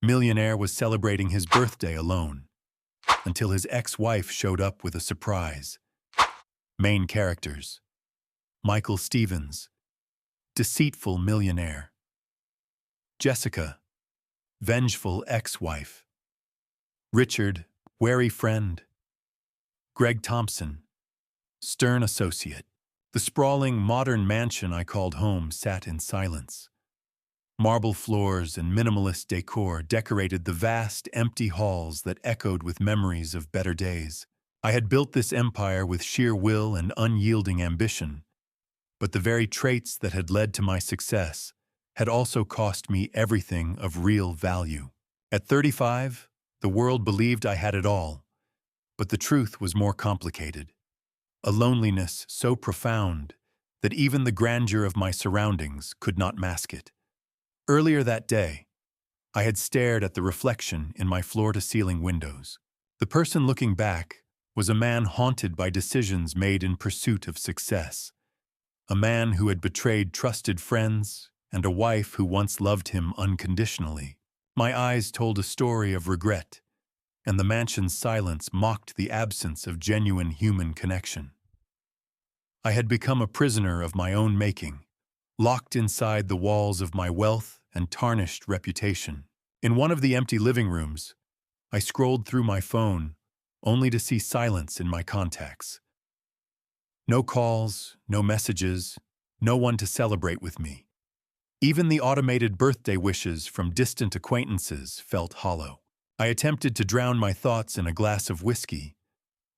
Millionaire was celebrating his birthday alone, until his ex-wife showed up with a surprise. Main characters: Michael Stevens, deceitful millionaire; Jessica, vengeful ex-wife; Richard, wary friend; Greg Thompson, stern associate. The sprawling, modern mansion I called home sat in silence. Marble floors and minimalist decor decorated the vast, empty halls that echoed with memories of better days. I had built this empire with sheer will and unyielding ambition, but the very traits that had led to my success had also cost me everything of real value. At 35, the world believed I had it all, but the truth was more complicated. A loneliness so profound that even the grandeur of my surroundings could not mask it. Earlier that day, I had stared at the reflection in my floor-to-ceiling windows. The person looking back was a man haunted by decisions made in pursuit of success. A man who had betrayed trusted friends and a wife who once loved him unconditionally. My eyes told a story of regret, and the mansion's silence mocked the absence of genuine human connection. I had become a prisoner of my own making, locked inside the walls of my wealth and tarnished reputation. In one of the empty living rooms, I scrolled through my phone, only to see silence in my contacts. No calls, no messages, no one to celebrate with me. Even the automated birthday wishes from distant acquaintances felt hollow. I attempted to drown my thoughts in a glass of whiskey,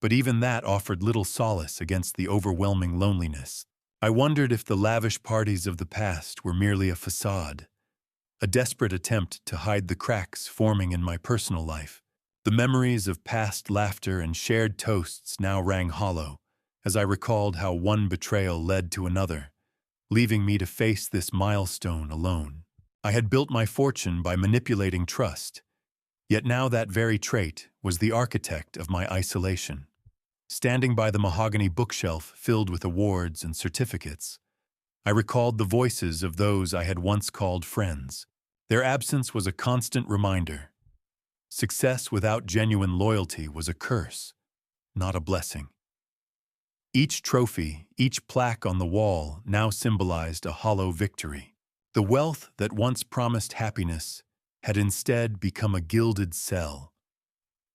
but even that offered little solace against the overwhelming loneliness. I wondered if the lavish parties of the past were merely a facade, a desperate attempt to hide the cracks forming in my personal life. The memories of past laughter and shared toasts now rang hollow, as I recalled how one betrayal led to another, leaving me to face this milestone alone. I had built my fortune by manipulating trust, yet now that very trait was the architect of my isolation. Standing by the mahogany bookshelf filled with awards and certificates, I recalled the voices of those I had once called friends. Their absence was a constant reminder. Success without genuine loyalty was a curse, not a blessing. Each trophy, each plaque on the wall now symbolized a hollow victory. The wealth that once promised happiness had instead become a gilded cell,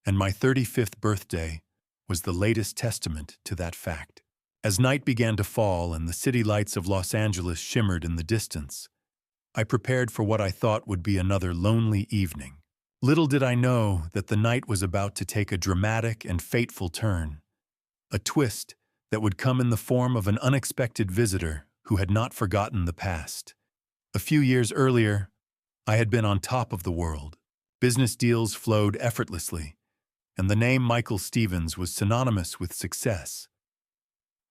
and my 35th birthday was the latest testament to that fact. As night began to fall and the city lights of Los Angeles shimmered in the distance, I prepared for what I thought would be another lonely evening. Little did I know that the night was about to take a dramatic and fateful turn, a twist that would come in the form of an unexpected visitor who had not forgotten the past. A few years earlier, I had been on top of the world. Business deals flowed effortlessly, and the name Michael Stevens was synonymous with success.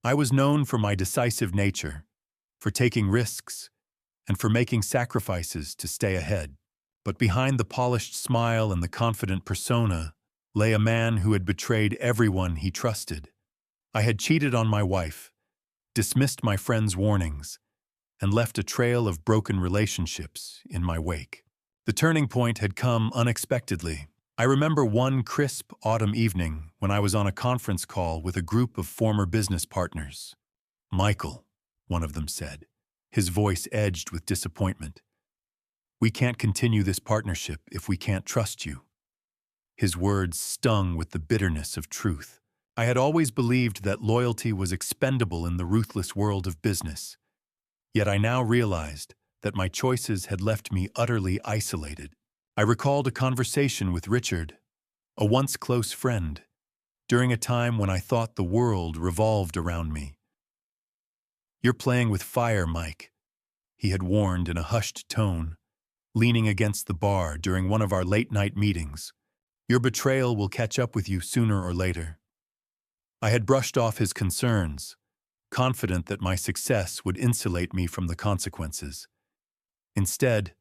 I was known for my decisive nature, for taking risks, and for making sacrifices to stay ahead. But behind the polished smile and the confident persona lay a man who had betrayed everyone he trusted. I had cheated on my wife, dismissed my friends' warnings, and left a trail of broken relationships in my wake. The turning point had come unexpectedly. I remember one crisp autumn evening when I was on a conference call with a group of former business partners. "Michael," one of them said, his voice edged with disappointment. "We can't continue this partnership if we can't trust you." His words stung with the bitterness of truth. I had always believed that loyalty was expendable in the ruthless world of business, yet I now realized that my choices had left me utterly isolated. I recalled a conversation with Richard, a once close friend, during a time when I thought the world revolved around me. "You're playing with fire, Mike," he had warned in a hushed tone, leaning against the bar during one of our late-night meetings. "Your betrayal will catch up with you sooner or later." I had brushed off his concerns, confident that my success would insulate me from the consequences. Instead,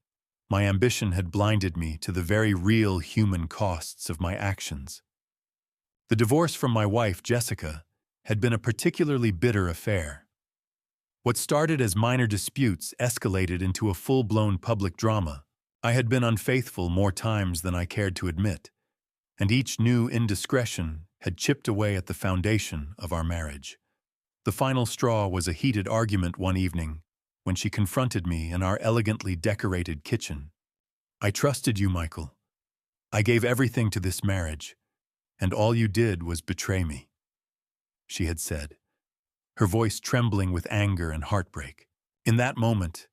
my ambition had blinded me to the very real human costs of my actions. The divorce from my wife, Jessica, had been a particularly bitter affair. What started as minor disputes escalated into a full-blown public drama, I had been unfaithful more times than I cared to admit, and each new indiscretion had chipped away at the foundation of our marriage. The final straw was a heated argument one evening when she confronted me in our elegantly decorated kitchen. "I trusted you, Michael. I gave everything to this marriage, and all you did was betray me," she had said, her voice trembling with anger and heartbreak. In that moment,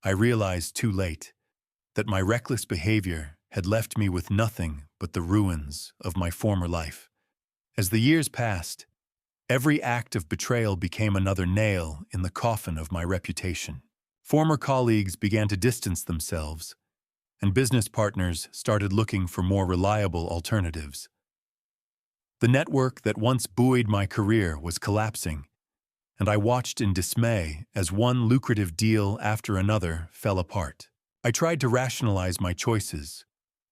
I realized too late that my reckless behavior had left me with nothing but the ruins of my former life. As the years passed, every act of betrayal became another nail in the coffin of my reputation. Former colleagues began to distance themselves, and business partners started looking for more reliable alternatives. The network that once buoyed my career was collapsing, and I watched in dismay as one lucrative deal after another fell apart. I tried to rationalize my choices,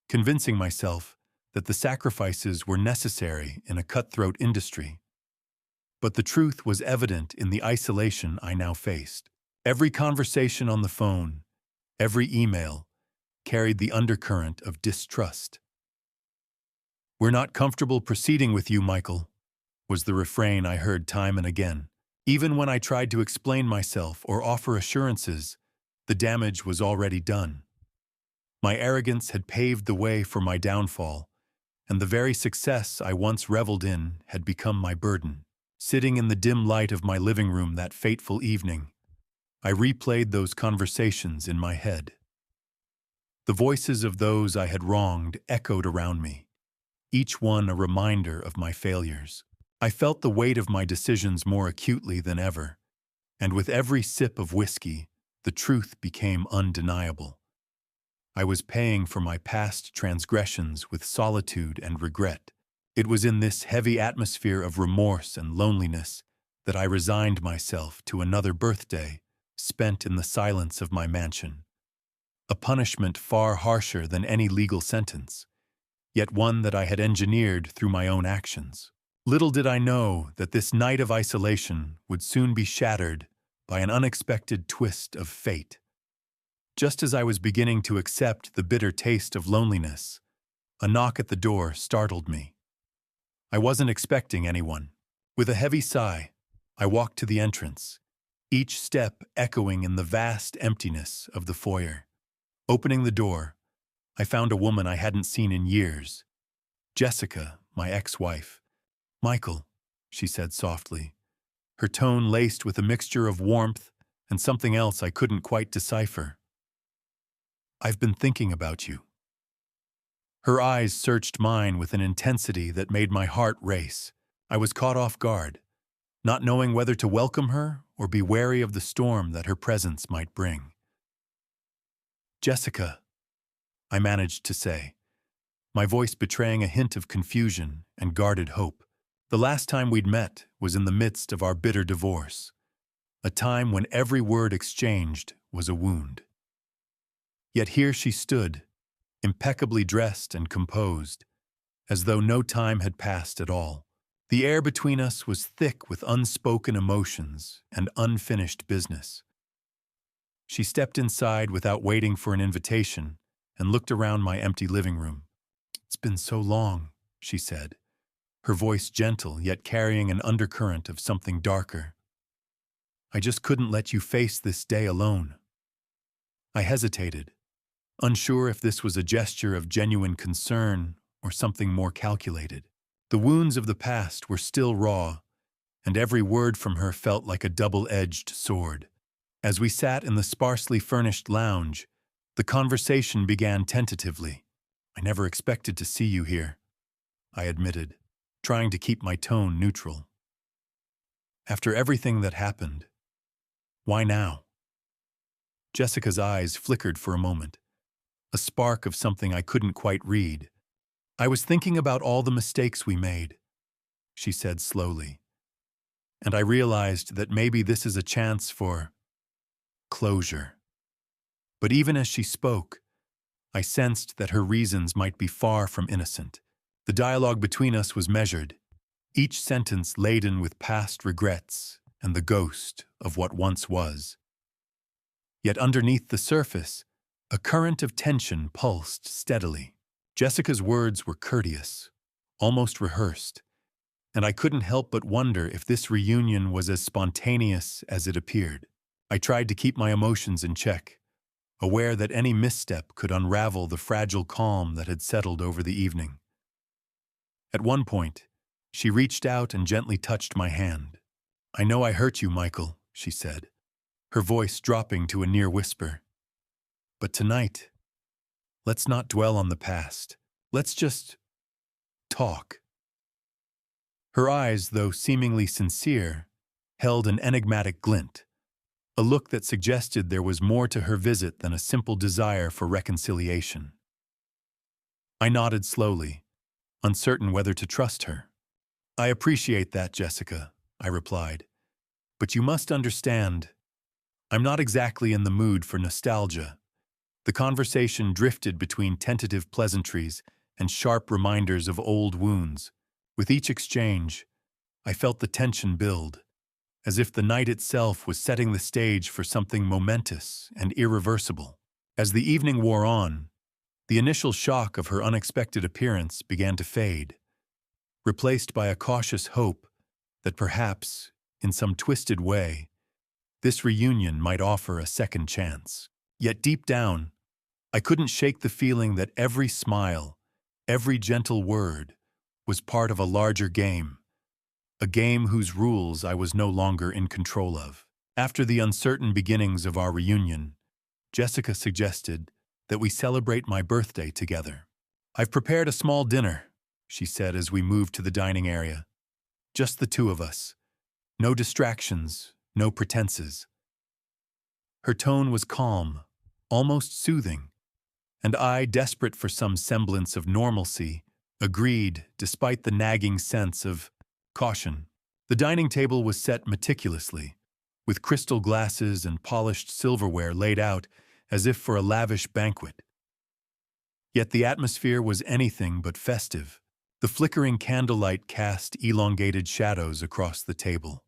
convincing myself that the sacrifices were necessary in a cutthroat industry. But the truth was evident in the isolation I now faced. Every conversation on the phone, every email, carried the undercurrent of distrust. "We're not comfortable proceeding with you, Michael," was the refrain I heard time and again. Even when I tried to explain myself or offer assurances, the damage was already done. My arrogance had paved the way for my downfall, and the very success I once reveled in had become my burden. Sitting in the dim light of my living room that fateful evening, I replayed those conversations in my head. The voices of those I had wronged echoed around me, each one a reminder of my failures. I felt the weight of my decisions more acutely than ever, and with every sip of whiskey, the truth became undeniable. I was paying for my past transgressions with solitude and regret. It was in this heavy atmosphere of remorse and loneliness that I resigned myself to another birthday spent in the silence of my mansion. A punishment far harsher than any legal sentence, yet one that I had engineered through my own actions. Little did I know that this night of isolation would soon be shattered by an unexpected twist of fate. Just as I was beginning to accept the bitter taste of loneliness, a knock at the door startled me. I wasn't expecting anyone. With a heavy sigh, I walked to the entrance, each step echoing in the vast emptiness of the foyer. Opening the door, I found a woman I hadn't seen in years. Jessica, my ex-wife. "Michael," she said softly, her tone laced with a mixture of warmth and something else I couldn't quite decipher. "I've been thinking about you." Her eyes searched mine with an intensity that made my heart race. I was caught off guard, not knowing whether to welcome her or be wary of the storm that her presence might bring. "Jessica," I managed to say, my voice betraying a hint of confusion and guarded hope. The last time we'd met was in the midst of our bitter divorce, a time when every word exchanged was a wound. Yet here she stood, impeccably dressed and composed, as though no time had passed at all. The air between us was thick with unspoken emotions and unfinished business. She stepped inside without waiting for an invitation and looked around my empty living room. "It's been so long," she said, her voice gentle yet carrying an undercurrent of something darker. "I just couldn't let you face this day alone." I hesitated, unsure if this was a gesture of genuine concern or something more calculated. The wounds of the past were still raw, and every word from her felt like a double-edged sword. As we sat in the sparsely furnished lounge, the conversation began tentatively. "I never expected to see you here," I admitted, trying to keep my tone neutral. "After everything that happened, why now?" Jessica's eyes flickered for a moment, a spark of something I couldn't quite read. "I was thinking about all the mistakes we made," she said slowly, "and I realized that maybe this is a chance for closure." But even as she spoke, I sensed that her reasons might be far from innocent. The dialogue between us was measured, each sentence laden with past regrets and the ghost of what once was. Yet underneath the surface, A current of tension pulsed steadily. Jessica's words were courteous, almost rehearsed, and I couldn't help but wonder if this reunion was as spontaneous as it appeared. I tried to keep my emotions in check, aware that any misstep could unravel the fragile calm that had settled over the evening. At one point, she reached out and gently touched my hand. "I know I hurt you, Michael," she said, her voice dropping to a near whisper. "But tonight, let's not dwell on the past. Let's just talk." Her eyes, though seemingly sincere, held an enigmatic glint, a look that suggested there was more to her visit than a simple desire for reconciliation. I nodded slowly, uncertain whether to trust her. "I appreciate that, Jessica," I replied. "But you must understand, I'm not exactly in the mood for nostalgia." The conversation drifted between tentative pleasantries and sharp reminders of old wounds. With each exchange, I felt the tension build, as if the night itself was setting the stage for something momentous and irreversible. As the evening wore on, the initial shock of her unexpected appearance began to fade, replaced by a cautious hope that perhaps, in some twisted way, this reunion might offer a second chance. Yet deep down, I couldn't shake the feeling that every smile, every gentle word, was part of a larger game, a game whose rules I was no longer in control of. After the uncertain beginnings of our reunion, Jessica suggested that we celebrate my birthday together. "I've prepared a small dinner," she said as we moved to the dining area. "Just the two of us. No distractions, no pretenses." Her tone was calm, almost soothing, and I, desperate for some semblance of normalcy, agreed despite the nagging sense of caution. The dining table was set meticulously, with crystal glasses and polished silverware laid out as if for a lavish banquet. Yet the atmosphere was anything but festive. The flickering candlelight cast elongated shadows across the table,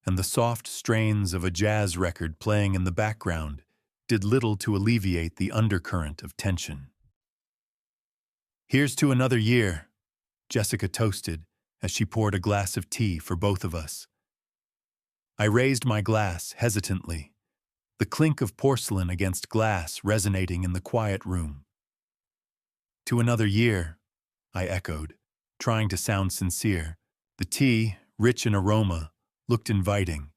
and the soft strains of a jazz record playing in the background did little to alleviate the undercurrent of tension. "Here's to another year," Jessica toasted as she poured a glass of tea for both of us. I raised my glass hesitantly, the clink of porcelain against glass resonating in the quiet room. "To another year," I echoed, trying to sound sincere. The tea, rich in aroma, looked inviting,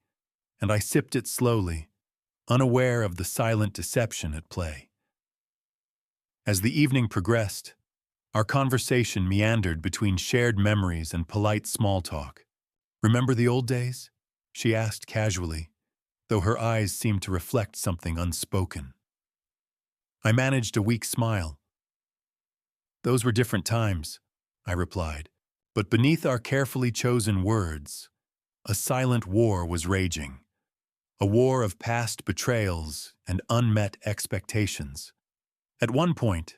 and I sipped it slowly, unaware of the silent deception at play. As the evening progressed, our conversation meandered between shared memories and polite small talk. "Remember the old days?" she asked casually, though her eyes seemed to reflect something unspoken. I managed a weak smile. "Those were different times," I replied, but beneath our carefully chosen words, a silent war was raging. A war of past betrayals and unmet expectations. At one point,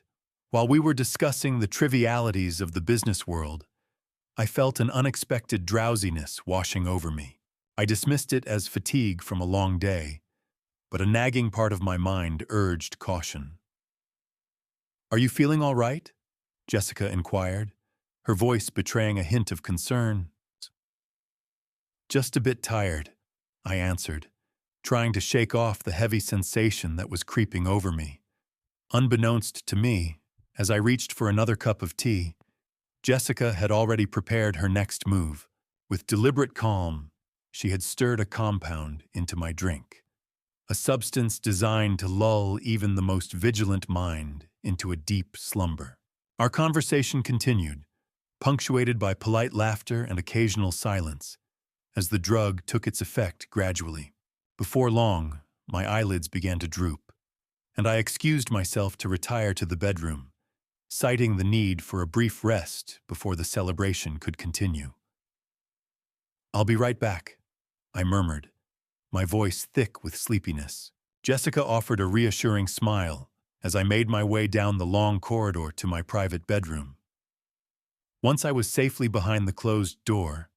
while we were discussing the trivialities of the business world, I felt an unexpected drowsiness washing over me. I dismissed it as fatigue from a long day, but a nagging part of my mind urged caution. "Are you feeling all right?" Jessica inquired, her voice betraying a hint of concern. "Just a bit tired," I answered, trying to shake off the heavy sensation that was creeping over me. Unbeknownst to me, as I reached for another cup of tea, Jessica had already prepared her next move. With deliberate calm, she had stirred a compound into my drink, a substance designed to lull even the most vigilant mind into a deep slumber. Our conversation continued, punctuated by polite laughter and occasional silence, as the drug took its effect gradually. Before long, my eyelids began to droop, and I excused myself to retire to the bedroom, citing the need for a brief rest before the celebration could continue. "I'll be right back," I murmured, my voice thick with sleepiness. Jessica offered a reassuring smile as I made my way down the long corridor to my private bedroom. Once I was safely behind the closed door,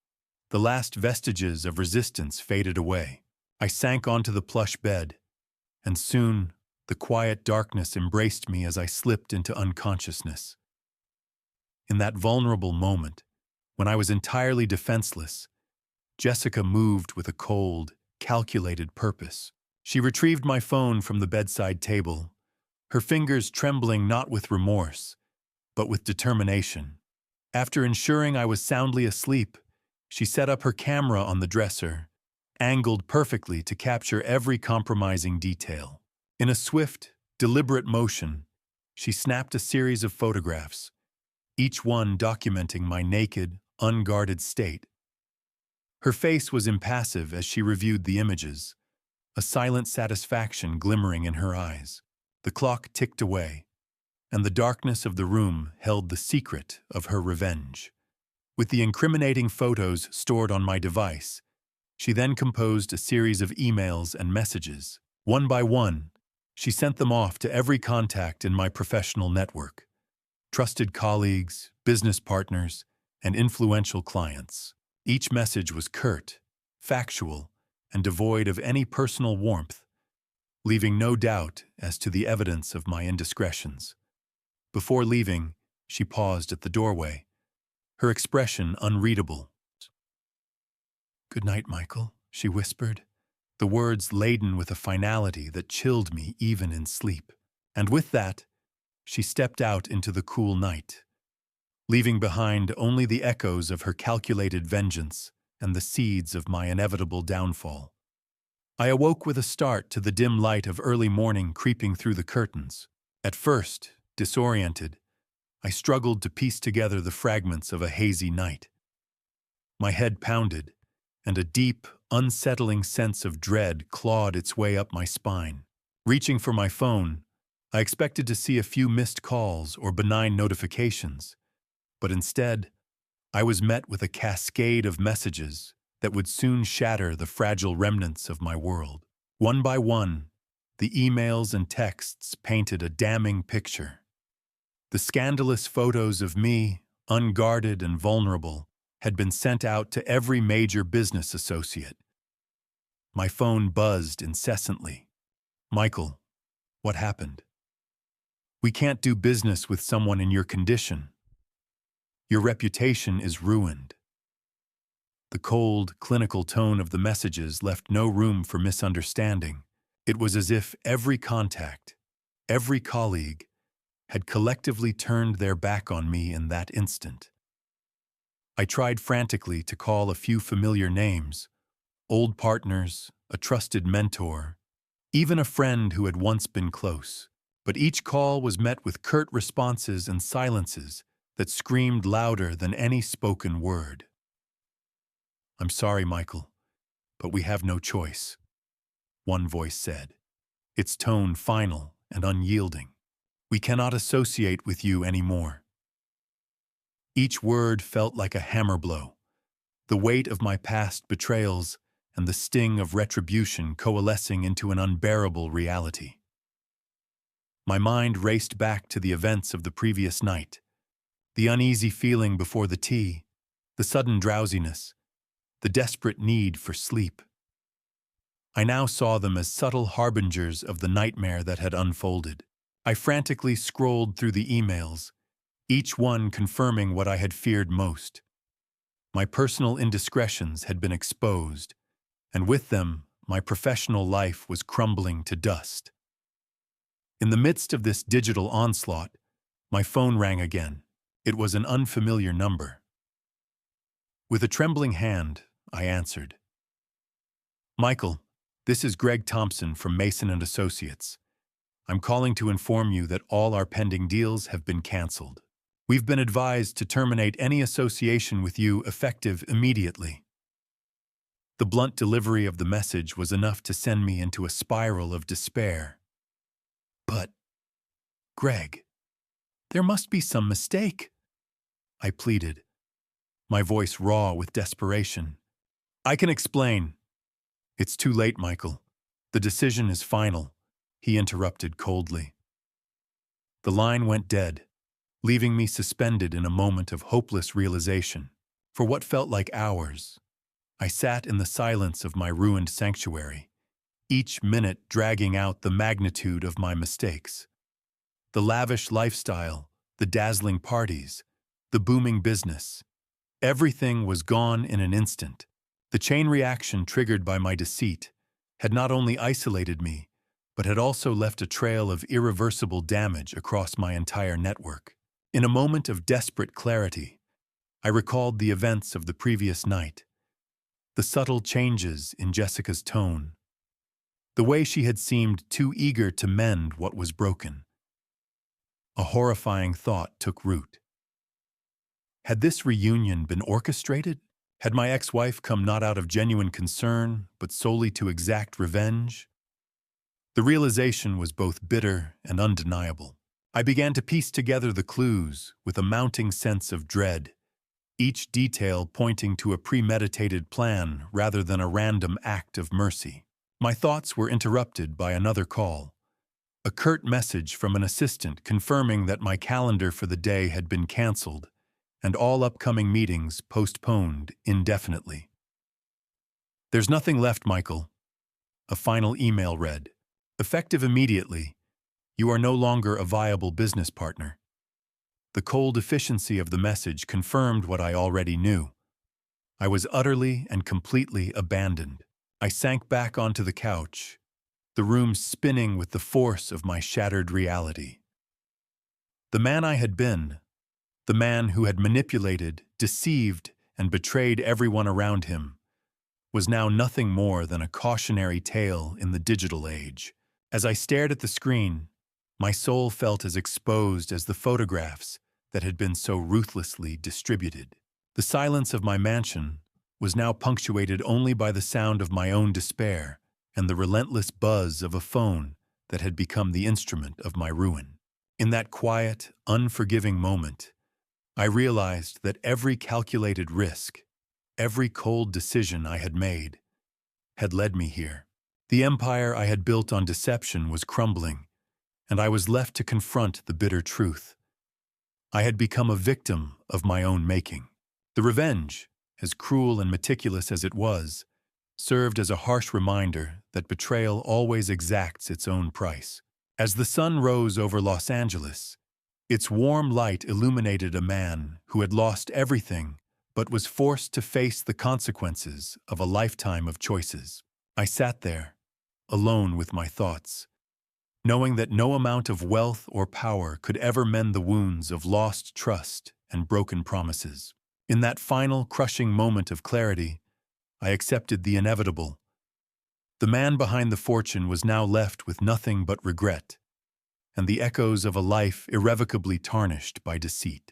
the last vestiges of resistance faded away. I sank onto the plush bed, and soon The quiet darkness embraced me as I slipped into unconsciousness. In that vulnerable moment, when I was entirely defenseless, Jessica moved with a cold, calculated purpose. She retrieved my phone from the bedside table, her fingers trembling not with remorse, but with determination. After ensuring I was soundly asleep, she set up her camera on the dresser, angled perfectly to capture every compromising detail. In a swift, deliberate motion, she snapped a series of photographs, each one documenting my naked, unguarded state. Her face was impassive as she reviewed the images, a silent satisfaction glimmering in her eyes. The clock ticked away, and the darkness of the room held the secret of her revenge. With the incriminating photos stored on my device, she then composed a series of emails and messages. One by one, she sent them off to every contact in my professional network, trusted colleagues, business partners, and influential clients. Each message was curt, factual, and devoid of any personal warmth, leaving no doubt as to the evidence of my indiscretions. Before leaving, she paused at the doorway, her expression unreadable. "Good night, Michael," she whispered, the words laden with a finality that chilled me even in sleep. And with that, she stepped out into the cool night, leaving behind only the echoes of her calculated vengeance and the seeds of my inevitable downfall. I awoke with a start to the dim light of early morning creeping through the curtains. At first, disoriented, I struggled to piece together the fragments of a hazy night. My head pounded, and a deep, unsettling sense of dread clawed its way up my spine. Reaching for my phone, I expected to see a few missed calls or benign notifications, but instead, I was met with a cascade of messages that would soon shatter the fragile remnants of my world. One by one, the emails and texts painted a damning picture. The scandalous photos of me, unguarded and vulnerable, had been sent out to every major business associate. My phone buzzed incessantly. "Michael, what happened? We can't do business with someone in your condition. Your reputation is ruined." The cold, clinical tone of the messages left no room for misunderstanding. It was as if every contact, every colleague, had collectively turned their back on me in that instant. I tried frantically to call a few familiar names, old partners, a trusted mentor, even a friend who had once been close. But each call was met with curt responses and silences that screamed louder than any spoken word. "I'm sorry, Michael, but we have no choice," one voice said, its tone final and unyielding. "We cannot associate with you anymore." Each word felt like a hammer blow, the weight of my past betrayals and the sting of retribution coalescing into an unbearable reality. My mind raced back to the events of the previous night, the uneasy feeling before the tea, the sudden drowsiness, the desperate need for sleep. I now saw them as subtle harbingers of the nightmare that had unfolded. I frantically scrolled through the emails, each one confirming what I had feared most. My personal indiscretions had been exposed, and with them, my professional life was crumbling to dust. In the midst of this digital onslaught, my phone rang again. It was an unfamiliar number. With a trembling hand, I answered. "Michael, this is Greg Thompson from Mason & Associates. I'm calling to inform you that all our pending deals have been canceled. We've been advised to terminate any association with you effective immediately." The blunt delivery of the message was enough to send me into a spiral of despair. "But, Greg, there must be some mistake," I pleaded, my voice raw with desperation. "I can explain." "It's too late, Michael. The decision is final," he interrupted coldly. The line went dead, leaving me suspended in a moment of hopeless realization. For what felt like hours, I sat in the silence of my ruined sanctuary, each minute dragging out the magnitude of my mistakes. The lavish lifestyle, the dazzling parties, the booming business. Everything was gone in an instant. The chain reaction triggered by my deceit had not only isolated me, but had also left a trail of irreversible damage across my entire network. In a moment of desperate clarity, I recalled the events of the previous night, the subtle changes in Jessica's tone, the way she had seemed too eager to mend what was broken. A horrifying thought took root. Had this reunion been orchestrated? Had my ex-wife come not out of genuine concern, but solely to exact revenge? The realization was both bitter and undeniable. I began to piece together the clues with a mounting sense of dread, each detail pointing to a premeditated plan rather than a random act of mercy. My thoughts were interrupted by another call, a curt message from an assistant confirming that my calendar for the day had been canceled and all upcoming meetings postponed indefinitely. "There's nothing left, Michael," a final email read. "Effective immediately, you are no longer a viable business partner." The cold efficiency of the message confirmed what I already knew. I was utterly and completely abandoned. I sank back onto the couch, the room spinning with the force of my shattered reality. The man I had been, the man who had manipulated, deceived, and betrayed everyone around him, was now nothing more than a cautionary tale in the digital age. As I stared at the screen, my soul felt as exposed as the photographs that had been so ruthlessly distributed. The silence of my mansion was now punctuated only by the sound of my own despair and the relentless buzz of a phone that had become the instrument of my ruin. In that quiet, unforgiving moment, I realized that every calculated risk, every cold decision I had made, had led me here. The empire I had built on deception was crumbling, and I was left to confront the bitter truth. I had become a victim of my own making. The revenge, as cruel and meticulous as it was, served as a harsh reminder that betrayal always exacts its own price. As the sun rose over Los Angeles, its warm light illuminated a man who had lost everything but was forced to face the consequences of a lifetime of choices. I sat there, alone with my thoughts, knowing that no amount of wealth or power could ever mend the wounds of lost trust and broken promises. In that final, crushing moment of clarity, I accepted the inevitable. The man behind the fortune was now left with nothing but regret, and the echoes of a life irrevocably tarnished by deceit.